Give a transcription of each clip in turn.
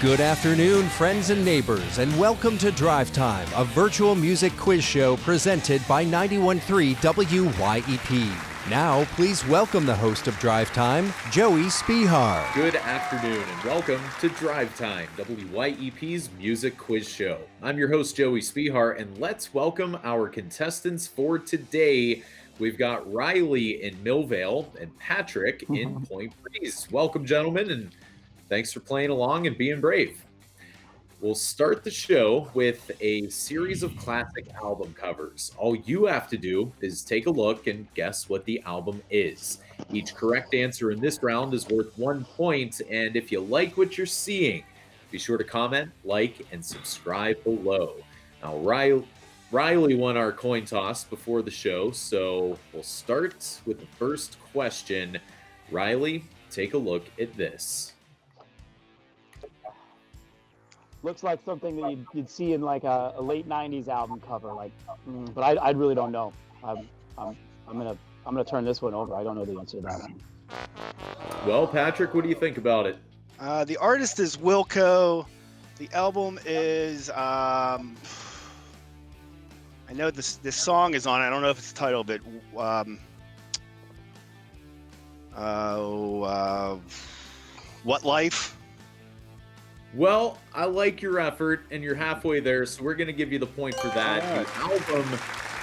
Good afternoon, friends and neighbors, and welcome to Drive Time, a virtual music quiz show presented by 91.3 WYEP. Now, please welcome the host of Drive Time, Joey Spehar. Good afternoon, and welcome to Drive Time, WYEP's music quiz show. I'm your host, Joey Spehar, and let's welcome our contestants for today. We've got Riley in Millvale and Patrick in Point Breeze. Welcome, gentlemen, and thanks for playing along and being brave. We'll start the show with a series of classic album covers. All you have to do is take a look and guess what the album is. Each correct answer in this round is worth 1 point, and if you like what you're seeing, be sure to comment, like, and subscribe below. Now, Riley won our coin toss before the show, so we'll start with the first question. Riley, take a look at this. Looks like something that you'd see in like a late '90s album cover, but I really don't know. I'm gonna turn this one over. I don't know the answer to that one. Well, Patrick, what do you think about it? The artist is Wilco. The album is I know this song is on it. I don't know if it's the title, but What Life? Well, I like your effort, and you're halfway there, so we're going to give you the point for that. The album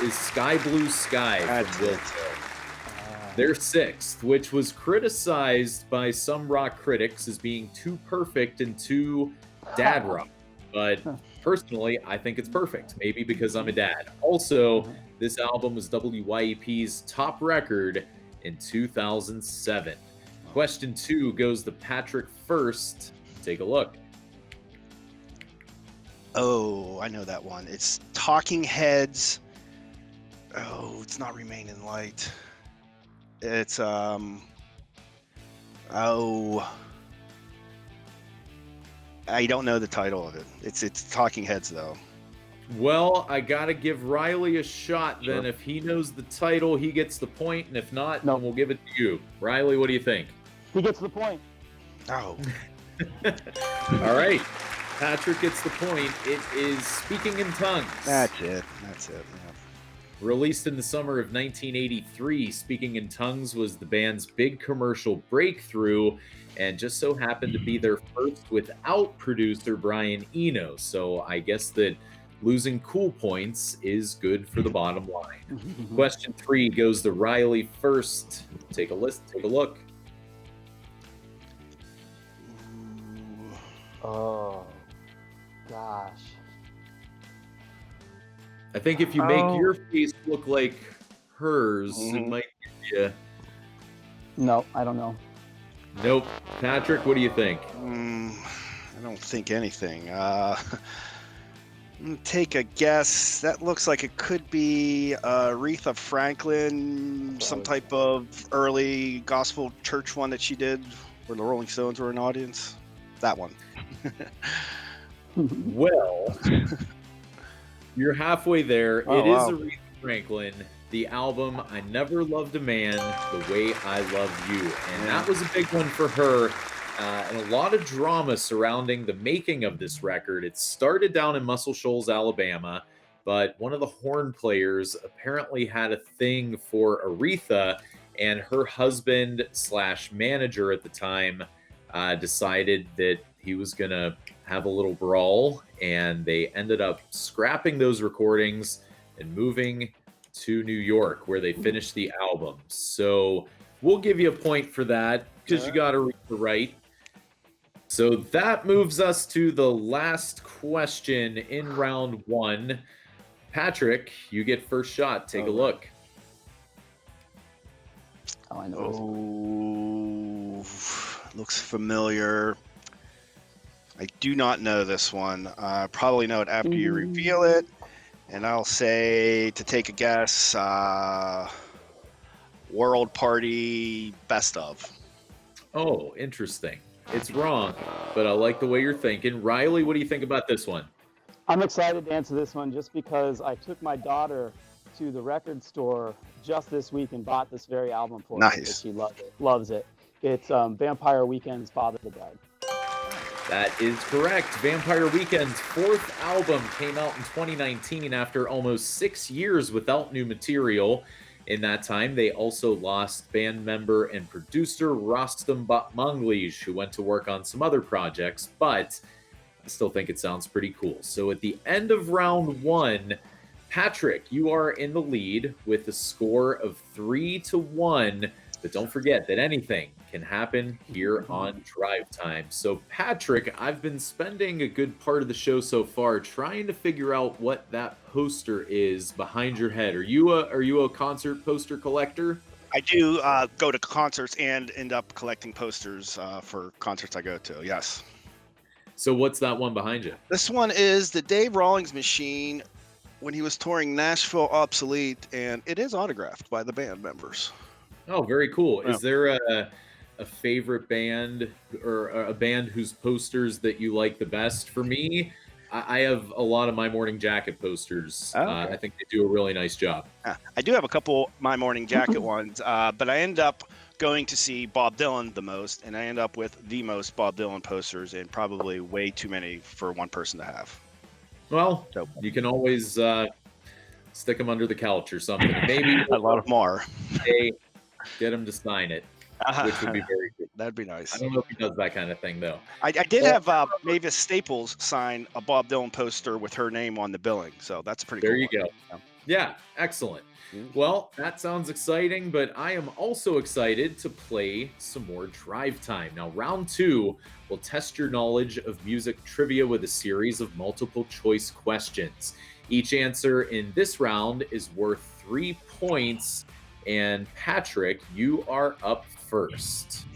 is Sky Blue Sky from Wilco. Their sixth, which was criticized by some rock critics as being too perfect and too dad rock. But personally, I think it's perfect, maybe because I'm a dad. Also, this album was WYEP's top record in 2007. Question 2 goes to Patrick first. Take a look. Oh, I know that one. It's Talking Heads. Oh, it's not Remain in Light. It's I don't know the title of it. It's Talking Heads though. Well, I gotta give Riley a shot then. Sure. If he knows the title, he gets the point, and if not, then we'll give it to you. Riley, what do you think? He gets the point. Oh. All right. Patrick gets the point. It is Speaking in Tongues. That's it. Yeah. Released in the summer of 1983, Speaking in Tongues was the band's big commercial breakthrough and just so happened to be their first without producer Brian Eno. So I guess that losing cool points is good for the bottom line. Question 3 goes to Riley first. Take a look. Oh, gosh. I think if you make your face look like hers, it might give you... No, I don't know. Nope. Patrick, what do you think? I don't think anything. I'm gonna take a guess. That looks like it could be Aretha Franklin, some type of early gospel church one that she did where the Rolling Stones were an audience. That one. Well, you're halfway there. Is Aretha Franklin. The album, I Never Loved a Man the Way I Love You. And that was a big one for her. And a lot of drama surrounding the making of this record. It started down in Muscle Shoals, Alabama, but one of the horn players apparently had a thing for Aretha, and her husband / manager at the time decided that he was going to have a little brawl, and they ended up scrapping those recordings and moving to New York, where they finished the album. So we'll give you a point for that because you got to read the right. So that moves us to the last question in round 1. Patrick, you get first shot. Take a look. Oh, I know. Looks familiar. I do not know this one. Probably know it after you reveal it. And I'll say, to take a guess, World Party Best Of. Oh, interesting. It's wrong, but I like the way you're thinking. Riley, what do you think about this one? I'm excited to answer this one just because I took my daughter to the record store just this week and bought this very album for her. Nice. She loves it. It's Vampire Weekend's Father of the Bride. That is correct. Vampire Weekend's fourth album came out in 2019 after almost 6 years without new material. In that time, they also lost band member and producer Rostam Batmanglij, who went to work on some other projects, but I still think it sounds pretty cool. So at the end of round one, Patrick, you are in the lead with a score of 3-1. But don't forget that anything can happen here on Drive Time. So, Patrick, I've been spending a good part of the show so far trying to figure out what that poster is behind your head. Are you a concert poster collector? I do go to concerts and end up collecting posters for concerts I go to. Yes. So, what's that one behind you? This one is the Dave Rawlings machine when he was touring Nashville Obsolete, and it is autographed by the band members. Oh, very cool. Yeah. Is there a favorite band or a band whose posters that you like the best? For me, I have a lot of My Morning Jacket posters. Oh, okay. I think they do a really nice job. I do have a couple My Morning Jacket ones, but I end up going to see Bob Dylan the most, and I end up with the most Bob Dylan posters, and probably way too many for one person to have. Well, you can always stick them under the couch or something. Maybe a lot of them are. Get him to sign it, which would be very good. That'd be nice. I don't know if he does that kind of thing, though. I did have Mavis Staples sign a Bob Dylan poster with her name on the billing, so that's pretty cool. There you go. Yeah, excellent. Well, that sounds exciting, but I am also excited to play some more Drive Time. Now, round two will test your knowledge of music trivia with a series of multiple choice questions. Each answer in this round is worth 3 points. And Patrick, you are up first.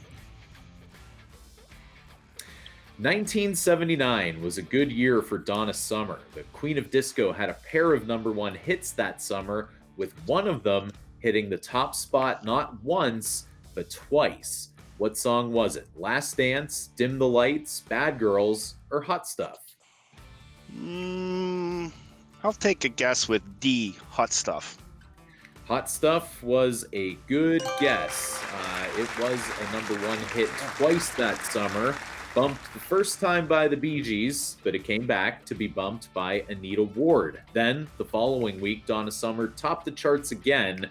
1979 was a good year for Donna Summer. The Queen of Disco had a pair of #1 hits that summer, with one of them hitting the top spot not once, but twice. What song was it? Last Dance, Dim the Lights, Bad Girls, or Hot Stuff? I'll take a guess with D, Hot Stuff. Hot Stuff was a good guess. It was a #1 hit twice that summer. Bumped the first time by the Bee Gees, but it came back to be bumped by Anita Ward. Then, the following week, Donna Summer topped the charts again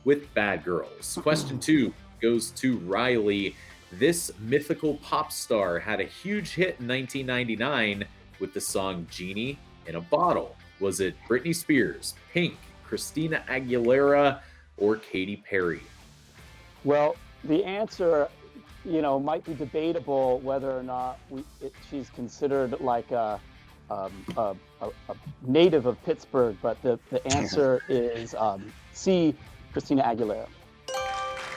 with Bad Girls. Question 2 goes to Riley. This mythical pop star had a huge hit in 1999 with the song Genie in a Bottle. Was it Britney Spears, Pink, Christina Aguilera, or Katy Perry? Well, the answer, might be debatable whether or not she's considered like a native of Pittsburgh, but the answer is C, Christina Aguilera.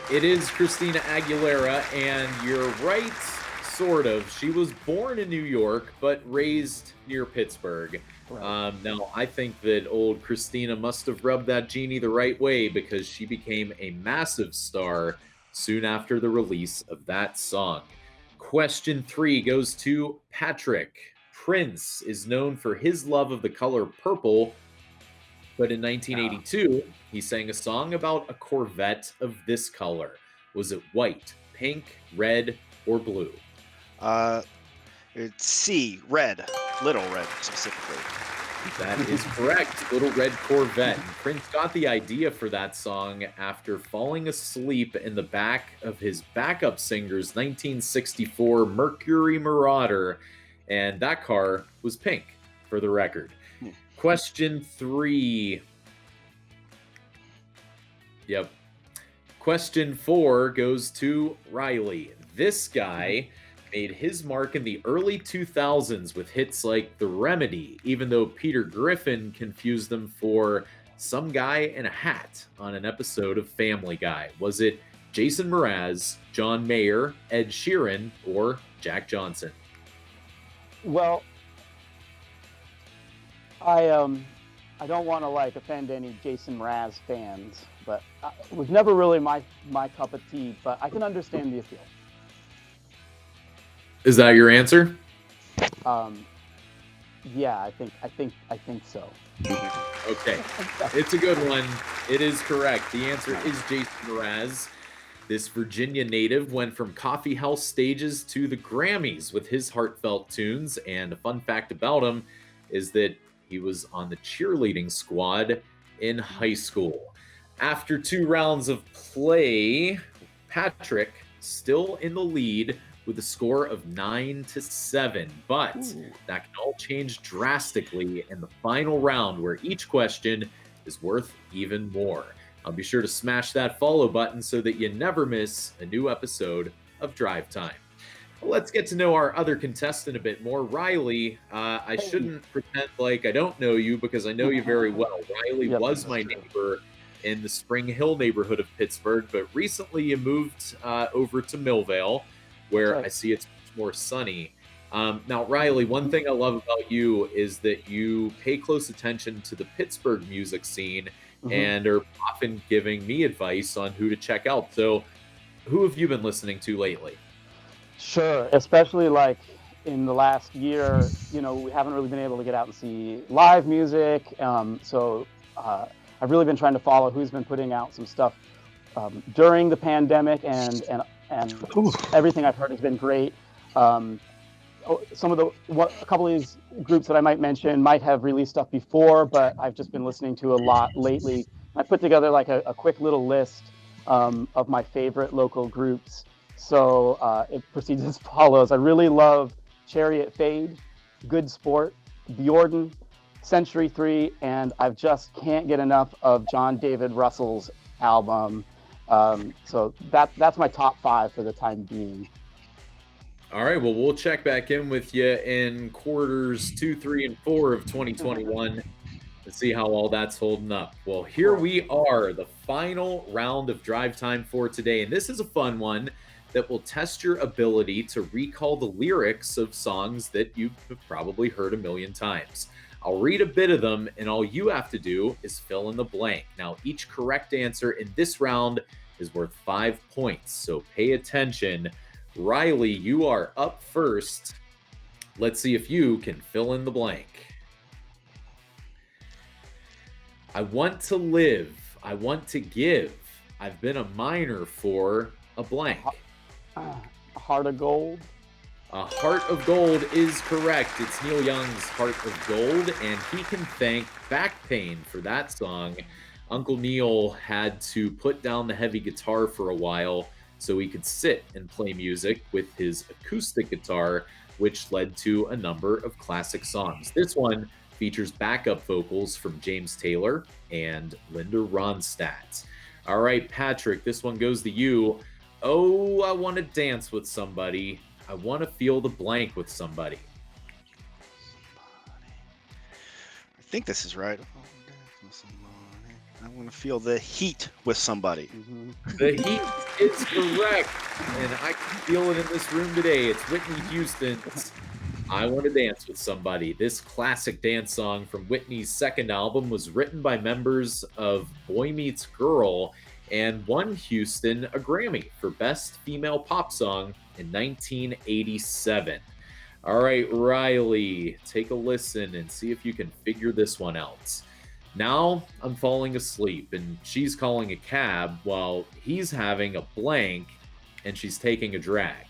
It is Christina Aguilera, and you're right, sort of. She was born in New York, but raised near Pittsburgh. Right. Now, I think that old Christina must have rubbed that genie the right way, because she became a massive star soon after the release of that song. Question 3 goes to Patrick. Prince is known for his love of the color purple, but in 1982, he sang a song about a Corvette of this color. Was it white, pink, red, or blue? It's C, red, Little Red specifically. That is correct, Little Red Corvette. And Prince got the idea for that song after falling asleep in the back of his backup singer's 1964 Mercury Marauder, and that car was pink, for the record. Question 3. Yep. Question 4 goes to Riley. This guy made his mark in the early 2000s with hits like The Remedy, even though Peter Griffin confused them for some guy in a hat on an episode of Family Guy. Was it Jason Mraz, John Mayer, Ed Sheeran, or Jack Johnson? Well, I don't want to offend any Jason Mraz fans, but it was never really my cup of tea, but I can understand the appeal. Is that your answer? Yeah, I think so. Okay, it's a good one. It is correct. The answer is Jason Mraz. This Virginia native went from coffee house stages to the Grammys with his heartfelt tunes, and a fun fact about him is that he was on the cheerleading squad in high school. After 2 rounds of play, Patrick still in the lead with a score of 9-7, but that can all change drastically in the final round, where each question is worth even more. I'll be sure to smash that follow button so that you never miss a new episode of Drive Time. Well, let's get to know our other contestant a bit more. Riley, I shouldn't pretend like I don't know you, because I know you very well. Riley was my neighbor in the Spring Hill neighborhood of Pittsburgh, but recently you moved over to Millvale, where I see it's much more sunny. Now, Riley, one thing I love about you is that you pay close attention to the Pittsburgh music scene and are often giving me advice on who to check out. So who have you been listening to lately? Sure, especially like in the last year, we haven't really been able to get out and see live music. So I've really been trying to follow who's been putting out some stuff during the pandemic, and everything I've heard has been great. A couple of these groups that I might mention might have released stuff before, but I've just been listening to a lot lately. I put together like a quick little list of my favorite local groups. So it proceeds as follows. I really love Chariot Fade, Good Sport, Bjordan, Century 3, and I just can't get enough of John David Russell's album. So that's my top 5 for the time being. All right, well, we'll check back in with you in quarters 2, 3, and 4 of 2021 to see how all that's holding up. Well, here we are, the final round of Drive Time for today, and this is a fun one that will test your ability to recall the lyrics of songs that you've probably heard a million times. I'll read a bit of them, and all you have to do is fill in the blank. Now, each correct answer in this round is worth 5 points, so pay attention. Riley, you are up first. Let's see if you can fill in the blank. I want to live. I want to give. I've been a miner for a blank. A Heart of Gold. A Heart of Gold is correct. It's Neil Young's Heart of Gold, and he can thank back pain for that song. Uncle Neil had to put down the heavy guitar for a while so he could sit and play music with his acoustic guitar, which led to a number of classic songs. This one features backup vocals from James Taylor and Linda Ronstadt. All right, Patrick, this one goes to you. Oh, I want to dance with somebody. I want to feel the blank with somebody. I think this is right. I want to feel the heat with somebody. The heat is correct, and I can feel it in this room today. It's Whitney Houston's I Want to Dance with Somebody. This classic dance song from Whitney's second album was written by members of Boy Meets Girl and won Houston a Grammy for Best Female Pop Song in 1987. All right, Riley, take a listen and see if you can figure this one out. Now I'm falling asleep, and she's calling a cab while he's having a blank and she's taking a drag.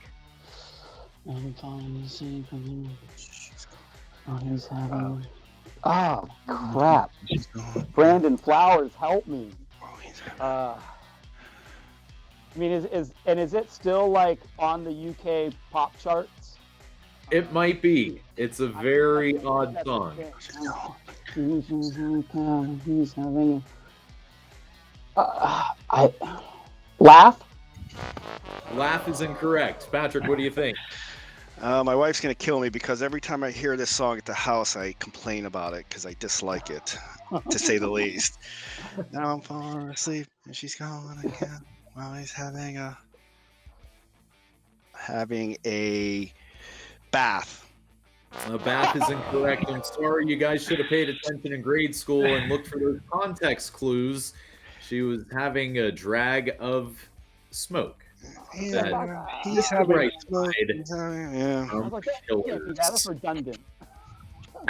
I'm falling asleep. He's having... Oh, crap. Brandon Flowers, help me. I mean, is it still like on the UK pop charts? It might be. It's a very odd song. He's having Laugh? Laugh is incorrect. Patrick, what do you think? My wife's going to kill me because every time I hear this song at the house, I complain about it because I dislike it, to say the least. Now I'm falling asleep and she's calling again while he's having a bath. A bath is incorrect. I'm sorry, you guys should have paid attention in grade school and looked for those context clues. She was having a drag of smoke. He's having right smoke. side. That was redundant.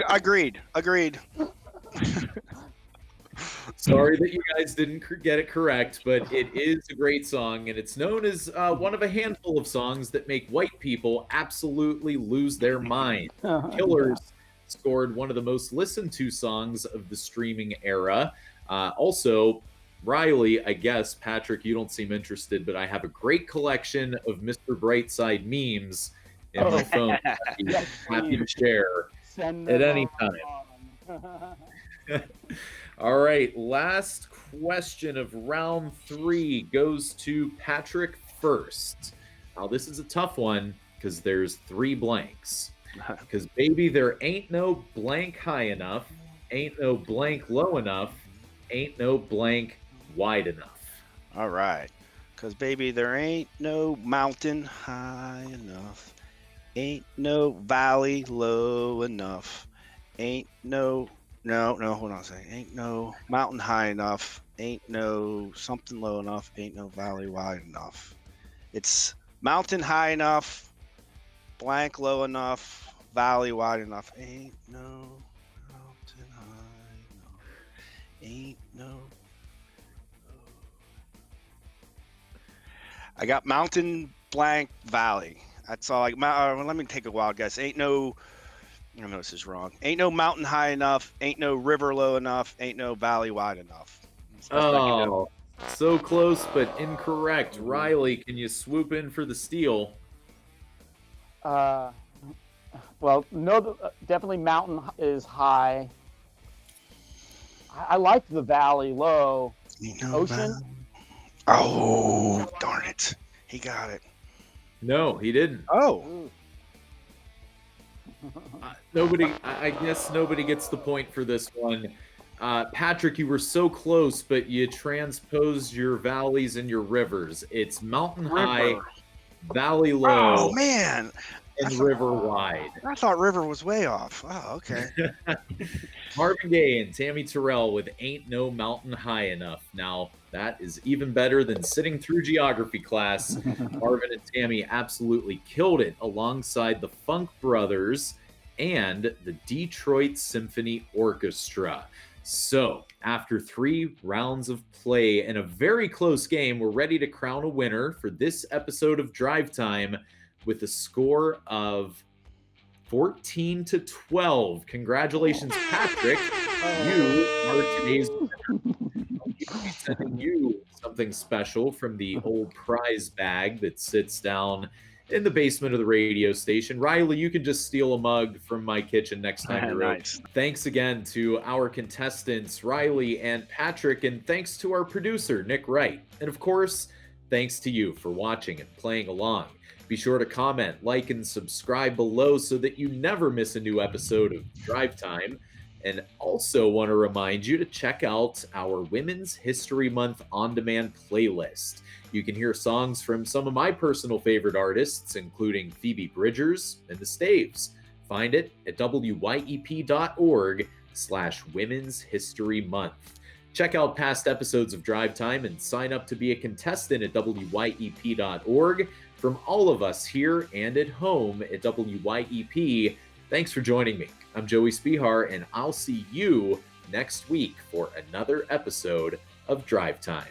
Agreed. Sorry that you guys didn't get it correct, but it is a great song, and it's known as one of a handful of songs that make white people absolutely lose their mind. Killers scored one of the most listened to songs of the streaming era. Also, Riley, I guess, Patrick, you don't seem interested, but I have a great collection of Mr. Brightside memes in my phone. Happy to share at any time. All right, last question of round 3 goes to Patrick first. Now, this is a tough one because there's 3 blanks. Because, baby, there ain't no blank high enough, ain't no blank low enough, ain't no blank wide enough. All right. Because, baby, there ain't no mountain high enough, ain't no valley low enough, ain't no... No, hold on a second. Ain't no mountain high enough, ain't no something low enough, ain't no valley wide enough. It's mountain high enough, blank low enough, valley wide enough. Ain't no mountain high enough, ain't no... I got mountain, blank, valley. That's all. Let me take a wild guess. Ain't no... I know this is wrong. Ain't no mountain high enough, ain't no river low enough, ain't no valley wide enough. Oh, so close, but incorrect. Riley, can you swoop in for the steal? Well, no, definitely mountain is high. I like the valley low. Ocean? Oh, darn it. He got it. No, he didn't. Oh. I guess nobody gets the point for this one. Patrick, you were so close, but you transposed your valleys and your rivers. It's mountain high, valley low, Oh, man. and river wide. I thought river was way off. Oh, okay. Marvin Gaye and Tammy Terrell with Ain't No Mountain High Enough. Now, that is even better than sitting through geography class. Marvin and Tammy absolutely killed it alongside the Funk Brothers and the Detroit Symphony Orchestra. So, after 3 rounds of play and a very close game, we're ready to crown a winner for this episode of Drive Time with a score of 14-12. Congratulations, Patrick. You are today's winner. I'll be sending you something special from the old prize bag that sits down in the basement of the radio station. Riley, you can just steal a mug from my kitchen next time you're Nice. over. Thanks again to our contestants, Riley and Patrick, and thanks to our producer, Nick Wright. And of course, thanks to you for watching and playing along. Be sure to comment, like, and subscribe below so that you never miss a new episode of Drive Time. And also want to remind you to check out our Women's History Month on-demand playlist. You can hear songs from some of my personal favorite artists, including Phoebe Bridgers and the Staves. Find it at wyep.org/Women's History Month. Check out past episodes of Drive Time and sign up to be a contestant at wyep.org. From all of us here and at home at WYEP, thanks for joining me. I'm Joey Spehar, and I'll see you next week for another episode of Drive Time.